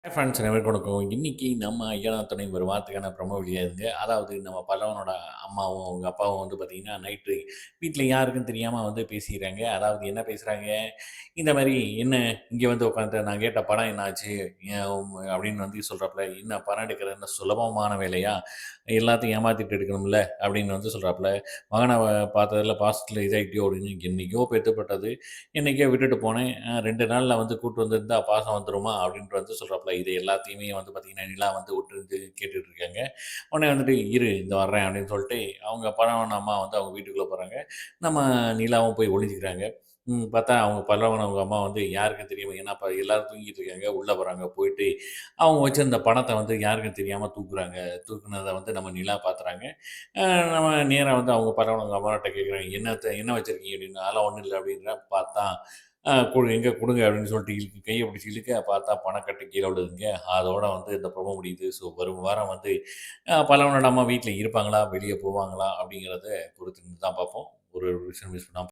Hi friends அனைவருக்கும் வணக்கம். இன்னைக்கு நம்ம ஐயா துணை ஒரு வாரத்துக்கான ப்ரொமோ வீடியோங்க. அதாவது நம்ம பல்லவனோட அம்மாவும், அவங்க அப்பாவும் வந்து பார்த்தீங்கன்னா, நைட்டு வீட்ல யாருக்கும் தெரியாம வந்து பேசிக்கிறாங்க. அதாவது என்ன பேசுறாங்க, இந்த மாரி "என்ன இங்க வந்து உட்காந்துட்டு நான் கேட்ட பணம் என்ன ஆச்சு?" அப்படின்னு வந்து சொல்றாப்புல. "என்ன பணம் எடுக்கிறது என்ன சுலபமான வேலையா? எல்லாத்தையும் ஏமாத்திட்டு எடுக்கணும்ல." அப்படின்னு வந்து சொல்றாப்புல. "மகன பார்த்ததுல பாசத்துல இதாயிட்டியோ" அப்படின்னு. "என்னைக்கோ பெத்துப்பட்டது. என்னைக்கோ விட்டுட்டு போனேன். 2 நாள்ல வந்து கூட்டு வந்திருந்தா பாசம் வந்துருமா?" அப்படின்ட்டு வந்து சொல்றாப்புல. இது எல்லாத்தையுமே வந்து பார்த்தீங்கன்னா, நிலா வந்து உற்றுருந்து கேட்டுட்டு இருக்காங்க. உடனே வந்துட்டு, "இரு இந்த வர்றேன்" அப்படின்னு சொல்லிட்டு, அவங்க பலவன் அம்மா வந்து அவங்க வீட்டுக்குள்ள போறாங்க. நம்ம நிலாவும் போய் ஒளிஞ்சுக்கிறாங்க. பார்த்தா அவங்க பல்லவன் அவங்க அம்மா வந்து யாருக்கும் தெரியாம ஏன்னா அப்ப எல்லாரும் தூங்கிட்டு இருக்காங்க. உள்ள போறாங்க. போயிட்டு அவங்க வச்சிருந்த பணத்த வந்து யாருக்கும் தெரியாம தூக்குறாங்க. தூக்குனத வந்து நம்ம நிலா பார்க்குறாங்க. அ நம்ம நேரா வந்து அவங்க பல்லவன் அவங்க அம்மாட்ட கேட்குறாங்க, என்ன வச்சிருக்கீங்க?" அப்படின்னு. "அதெல்லாம் ஒண்ணும் இல்ல" அப்படின்றேன். பார்த்தா எங்க குடுங்க அப்படின்னு சொல்லிட்டு கைய பிடிச்சு இழுக்க பார்த்தா பணக்கட்டு கீழ விழுதுங்க. அதோட வந்து இந்த ப்ரோமோ முடியுது. ஸோ வரும் வாரம் வந்து பல்லவனோட அம்மா வீட்ல இருப்பாங்களா? வெளிய போவாங்களா? அப்படிங்கிறத பொறுத்திருந்து தான் பார்ப்போம். ஒரு விஷயம் மிஸ் பண்ணாம